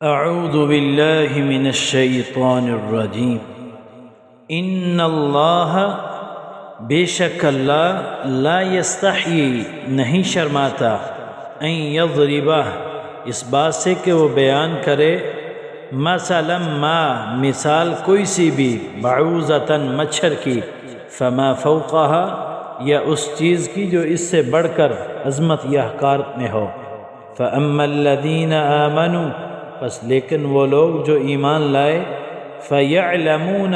اعوذ باللہ من الشیطان الرجیم ان اللہ بے شک اللہ لا یستحیی نہیں شرماتا ان یضربہ اس بات سے کہ وہ بیان کرے مثلا ما مثال کوئی سی بھی بعوضۃ مچھر کی فما فوقہا یا اس چیز کی جو اس سے بڑھ کر عظمت یا حقارت میں ہو فاما الذین آمنوا بس لیکن وہ لوگ جو ایمان لائے فیعلمون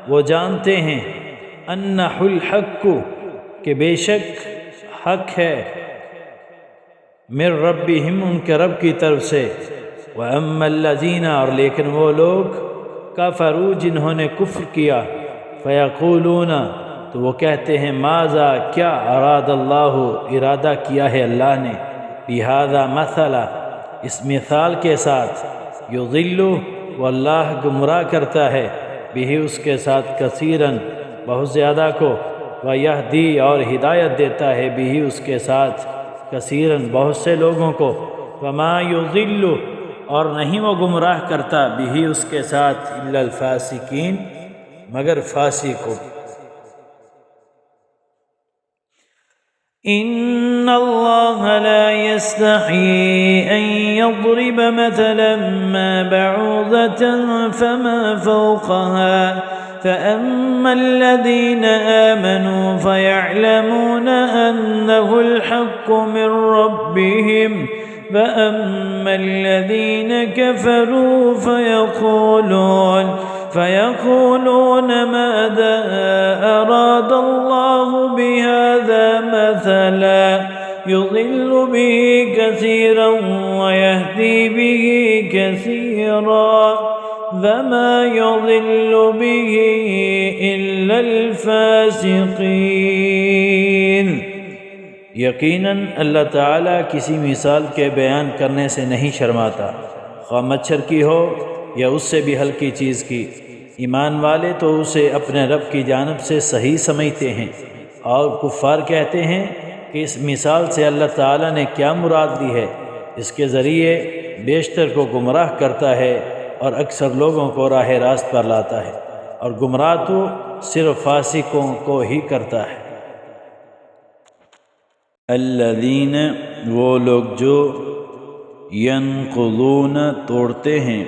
وہ جانتے ہیں انہ الحق کہ بے شک حق ہے من ربہم ان کے رب کی طرف سے واما الذین اور لیکن وہ لوگ کفروا جنہوں نے کفر کیا فیقولون تو وہ کہتے ہیں ماذا کیا اراد اللہ ارادہ کیا ہے اللہ نے بہذا مثلا اس مثال کے ساتھ یضل وہ اللہ گمراہ کرتا ہے بھی اس کے ساتھ کثیراً بہت زیادہ کو ویہدی اور ہدایت دیتا ہے بھی اس کے ساتھ کثیراً بہت سے لوگوں کو وما یضل اور نہیں وہ گمراہ کرتا بھی اس کے ساتھ الا الفاسقین مگر فاسقوں ان اللہ لا يستحيي ان يضرب مثلا ما بعوضة فما فوقها فأما الذين آمنوا فيعلمون أنه الحق من ربهم فأما الذين كفروا فيقولون ماذا أراد الله بهذا مثلا يضل به كثيرا ويهدي به كثيرا وما يضل به إلا الفاسقين یقیناً اللہ تعالیٰ کسی مثال کے بیان کرنے سے نہیں شرماتا خواہ مچھر کی ہو یا اس سے بھی ہلکی چیز کی ایمان والے تو اسے اپنے رب کی جانب سے صحیح سمجھتے ہیں اور کفار کہتے ہیں کہ اس مثال سے اللہ تعالیٰ نے کیا مراد لی ہے اس کے ذریعے بیشتر کو گمراہ کرتا ہے اور اکثر لوگوں کو راہ راست پر لاتا ہے اور گمراہ تو صرف فاسقوں کو ہی کرتا ہے الذین وہ لوگ جو ینقضون توڑتے ہیں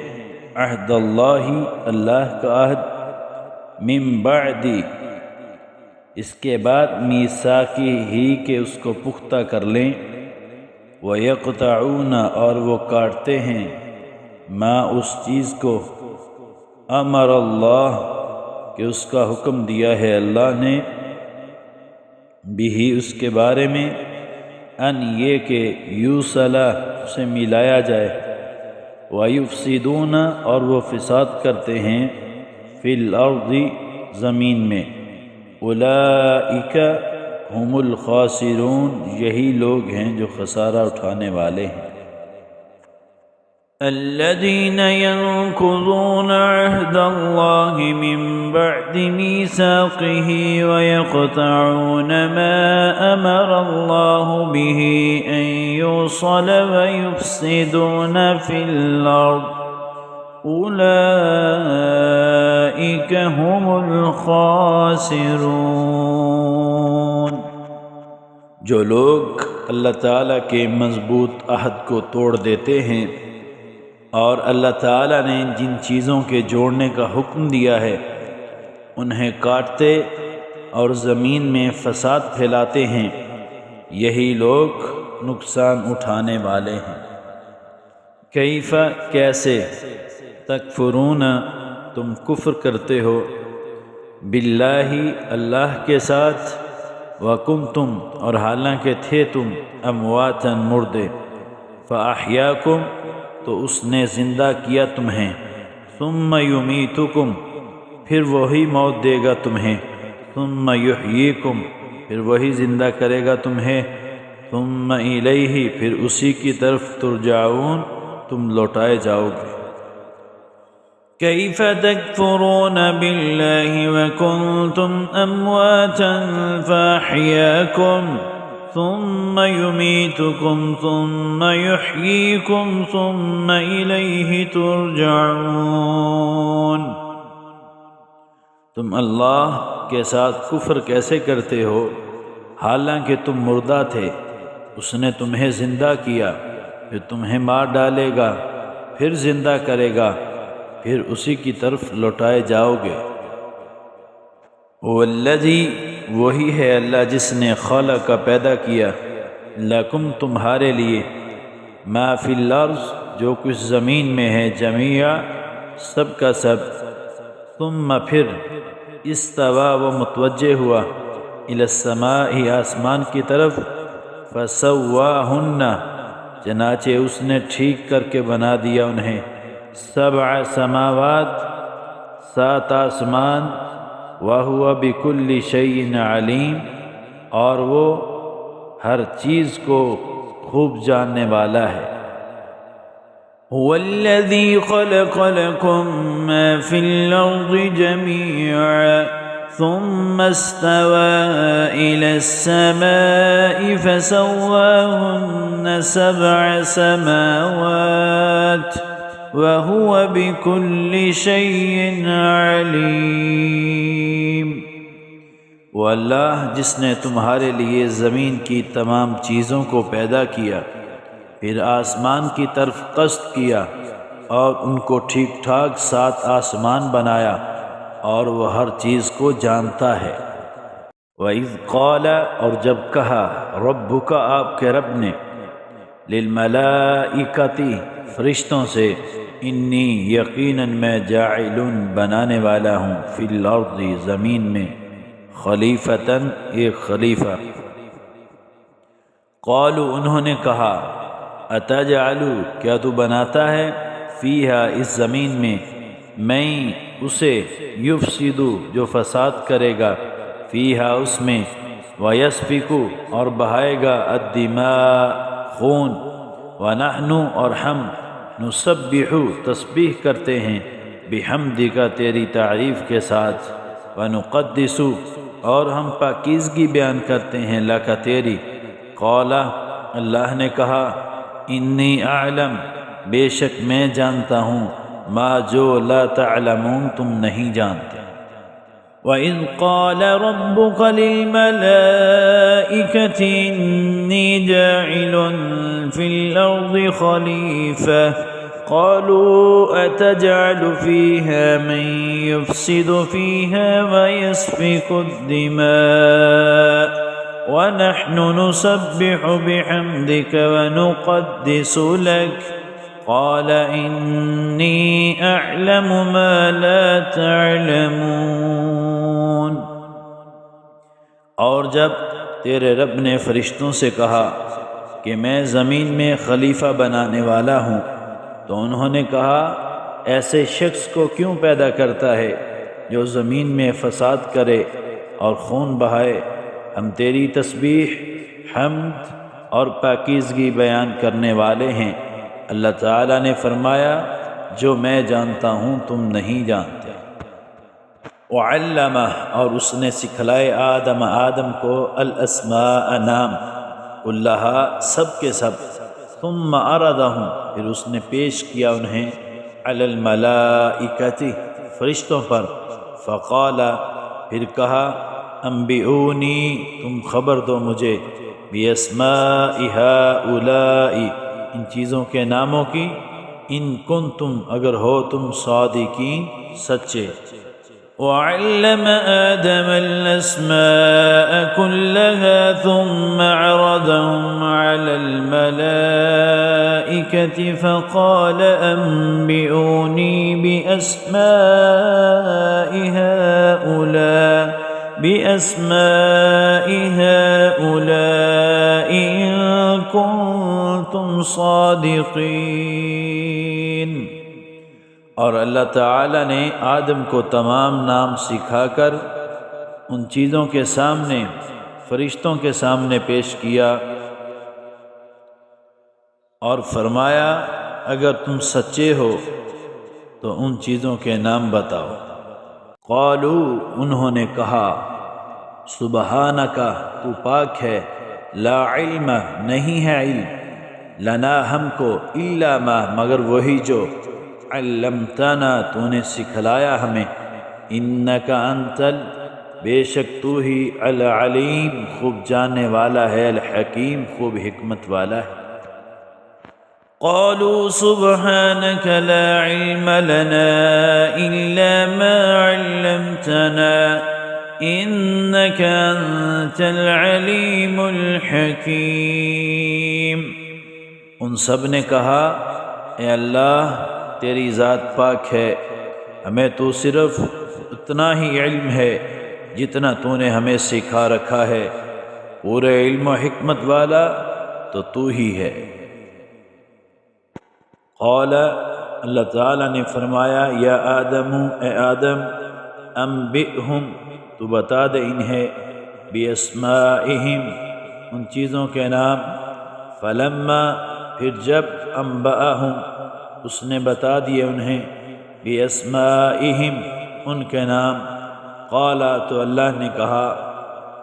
عہد اللہ کا عہد من بعد اس کے بعد میثاقہ ہی کہ اس کو پختہ کر لیں ویقطعون اور وہ کاٹتے ہیں ما اس چیز کو امر اللہ کہ اس کا حکم دیا ہے اللہ نے بھی اس کے بارے میں ان یہ کہ یوصلا اسے ملایا جائے وَيُفْسِدُونَ اور وہ فساد کرتے ہیں فی الارض زمین میں اولئک هم الخاسرون یہی لوگ ہیں جو خسارہ اٹھانے والے ہیں الذين ينقضون عهد الله من بعد ميثاقه ويقطعون ما أمر الله به أن يوصل ويفسدون في الأرض أولئك هم الخاسرون جو لوگ اللہ تعالیٰ کے مضبوط عہد کو توڑ دیتے ہیں اور اللہ تعالیٰ نے جن چیزوں کے جوڑنے کا حکم دیا ہے انہیں کاٹتے اور زمین میں فساد پھیلاتے ہیں یہی لوگ نقصان اٹھانے والے ہیں کیف کیسے تکفرون تم کفر کرتے ہو باللہ اللہ کے ساتھ وکنتم اور حالانکہ تھے تم امواتا مردے فاحیاکم تو اس نے زندہ کیا تمہیں ثم یمیتکم پھر وہی موت دے گا تمہیں ثم یحییکم پھر وہی زندہ کرے گا تمہیں ثم الیہ پھر اسی کی طرف ترجعون تم لوٹائے جاؤ گے کیف تکفرون باللہ وکنتم امواتا فاحیاکم ثم يميتكم ثم يحييكم ثم إليه ترجعون۔ تم اللہ کے ساتھ کفر کیسے کرتے ہو حالانکہ تم مردہ تھے؟ اس نے تمہیں زندہ کیا، پھر تمہیں مار ڈالے گا، پھر زندہ کرے گا، پھر اسی کی طرف لوٹائے جاؤ گے۔ والذی، وہی ہے اللہ جس نے خلق کا پیدا کیا، لکم تمہارے لیے، ما فی الارض جو کچھ زمین میں ہے، جمیعا سب کا سب، ثم پھر استوا وہ متوجہ ہوا، الی السماء آسمان کی طرف، فسواہن چنانچہ اس نے ٹھیک کر کے بنا دیا انہیں، سبع سماوات 7 آسمان، وَهُوَ بِكُلِّ شَيْءٍ عَلِيمٌ اور وہ ہر چیز کو خوب جاننے والا ہے۔ هُوَ الَّذِي خَلَقَ لَكُم مَّا فِي الْأَرْضِ جَمِيعًا ثُمَّ اسْتَوَىٰ إِلَى السَّمَاءِ فَسَوَّاهُنَّ 7 سَمَاوَاتٍ وَهُوَ بِكُلِّ شَيْءٍ عَلِيمٌ۔ وہ اللہ جس نے تمہارے لیے زمین کی تمام چیزوں کو پیدا کیا، پھر آسمان کی طرف قصد کیا اور ان کو ٹھیک ٹھاک 7 آسمان بنایا، اور وہ ہر چیز کو جانتا ہے۔ وَإِذْ قَالَ اور جب کہا، ربک آپ کے رب نے، للملائکۃ فرشتوں سے، انی یقیناً میں جاعل بنانے والا ہوں، فی الارض زمین میں، خلیفتاً ایک خلیفہ۔ قالوا انہوں نے کہا، اتجعل کیا تو بناتا ہے، فیہا اس زمین میں، میں اسے، یفسد جو فساد کرے گا، فیہا اس میں، ویسفک اور بہائے گا، الدماء خون، ونحن اور ہم، نسبح تسبیح کرتے ہیں، بحمدک تیری تعریف کے ساتھ، ونقدس اور ہم پاکیزگی بیان کرتے ہیں، لک تیری، قال اللہ نے کہا، انی اعلم بے شک میں جانتا ہوں، ما جو لا تعلمون تم نہیں جانتے۔ وَإِذْ قَالَ رَبُّكَ لِلْمَلَائِكَةِ إِنِّي جَاعِلٌ فِي الْأَرْضِ خَلِيفَةً قَالُوا أَتَجْعَلُ فِيهَا مَن يُفْسِدُ فِيهَا وَيَسْفِكُ الدِّمَاءَ وَنَحْنُ نُسَبِّحُ بِحَمْدِكَ وَنُقَدِّسُ لَكَ قال انی اعلم ما لا تعلمون۔ اور جب تیرے رب نے فرشتوں سے کہا کہ میں زمین میں خلیفہ بنانے والا ہوں، تو انہوں نے کہا، ایسے شخص کو کیوں پیدا کرتا ہے جو زمین میں فساد کرے اور خون بہائے؟ ہم تیری تسبیح، حمد اور پاکیزگی بیان کرنے والے ہیں۔ اللہ تعالیٰ نے فرمایا، جو میں جانتا ہوں تم نہیں جانتے۔ وعلمہ اور اس نے سکھلائے آدم کو، الاسماء نام، کلہا سب کے سب، ثم عرضہم پھر اس نے پیش کیا انہیں، علی الملائکۃ فرشتوں پر، فقال پھر کہا، انبئونی تم خبر دو مجھے، باسماء ہؤلاء ان چیزوں کے ناموں کی، ان کنتم اگر ہو تم صادقین سچے۔ وعلم آدم الأسماء كلها ثم عرضهم على الملائكة فقال أنبئوني بأسماء هؤلاء إن كنتم صادقین۔ اور اللہ تعالی نے آدم کو تمام نام سکھا کر ان چیزوں کے سامنے، فرشتوں کے سامنے پیش کیا اور فرمایا، اگر تم سچے ہو تو ان چیزوں کے نام بتاؤ۔ قالوا انہوں نے کہا، سبحانک تو پاک ہے، لا علم نہیں ہے علم، لنا ہم کو، الا ما مگر وہی جو علمتنا تو نے سکھلایا ہمیں، انک انت بے شک تو ہی العلیم خوب جاننے والا ہے، الحکیم خوب حکمت والا ہے۔ قالوا سبحانك لا علم لنا إلا ما علمتنا إنك أنت العليم الحكيم۔ ان سب نے کہا اے اللہ تیری ذات پاک ہے، ہمیں تو صرف اتنا ہی علم ہے جتنا تو نے ہمیں سکھا رکھا ہے، پورے علم و حکمت والا تو ہی ہے۔ قال اللہ تعالیٰ نے فرمایا یا آدم اے آدم انبئہم تو بتا دے انہیں باسمائہم ان چیزوں کے نام، فلما پھر جب انبأہم اس نے بتا دیے انہیں باسمائہم ان کے نام، قال تو اللہ نے کہا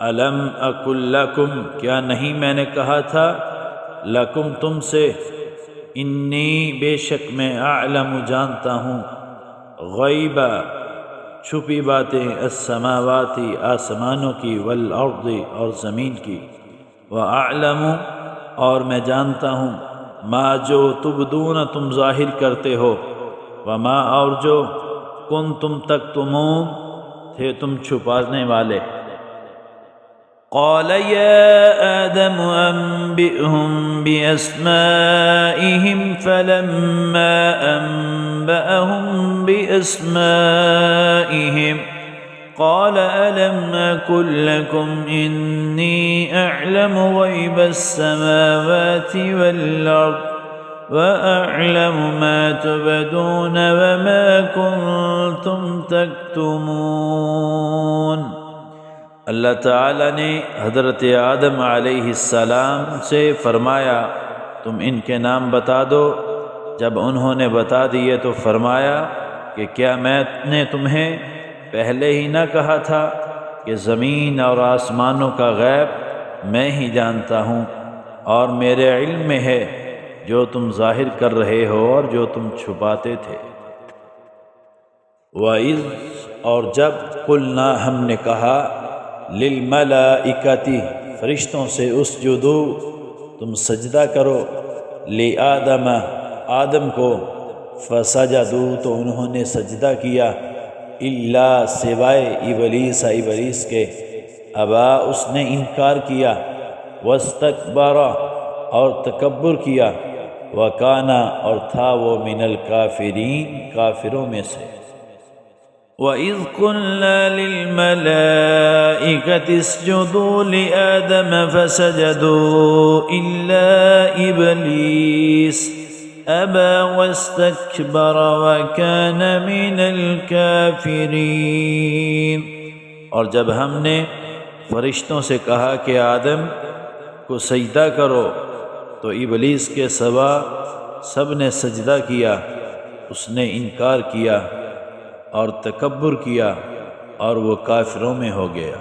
الم اقل لکم کیا نہیں میں نے کہا تھا لکم تم سے، انی بے شک میں اعلم جانتا ہوں، غیبا چھپی باتیں، السماواتی آسمانوں کی، والارض اور زمین کی، واعلم اور میں جانتا ہوں، ما جو تبدون تم ظاہر کرتے ہو، وما اور جو کنتم تکتمون تھے تم چھپانے والے۔ قال يا آدم أنبئهم بأسمائهم فلما أنبأهم بأسمائهم قال ألم أقل لكم إني أعلم غيب السماوات والأرض وأعلم ما تبدون وما كنتم تكتمون۔ اللہ تعالیٰ نے حضرت آدم علیہ السلام سے فرمایا تم ان کے نام بتا دو۔ جب انہوں نے بتا دیے تو فرمایا کہ کیا میں نے تمہیں پہلے ہی نہ کہا تھا کہ زمین اور آسمانوں کا غیب میں ہی جانتا ہوں، اور میرے علم میں ہے جو تم ظاہر کر رہے ہو اور جو تم چھپاتے تھے۔ وَإِذْ اور جب قُلْنَا ہم نے کہا للملائکتی فرشتوں سے اسجدو تم سجدہ کرو، لآدم آدم کو، فسجدو تو انہوں نے سجدہ کیا، الا سوائے ابلیس ابلیس کے، ابا اس نے انکار کیا، واستکبر اور تکبر کیا، وکانا اور تھا وہ من الکافرین کافروں میں سے۔ وَإِذْ قُلْنَا لِلْمَلَائِكَةِ اسْجُدُوا لِآدَمَ فَسَجَدُوا إِلَّا إِبْلِيسَ أَبَى وَاسْتَكْبَرَ وَكَانَ مِنَ الْكَافِرِينَ۔ اور جب ہم نے فرشتوں سے کہا کہ آدم کو سجدہ کرو تو ابلیس کے سوا سب نے سجدہ کیا، اس نے انکار کیا اور تکبر کیا اور وہ کافروں میں ہو گیا۔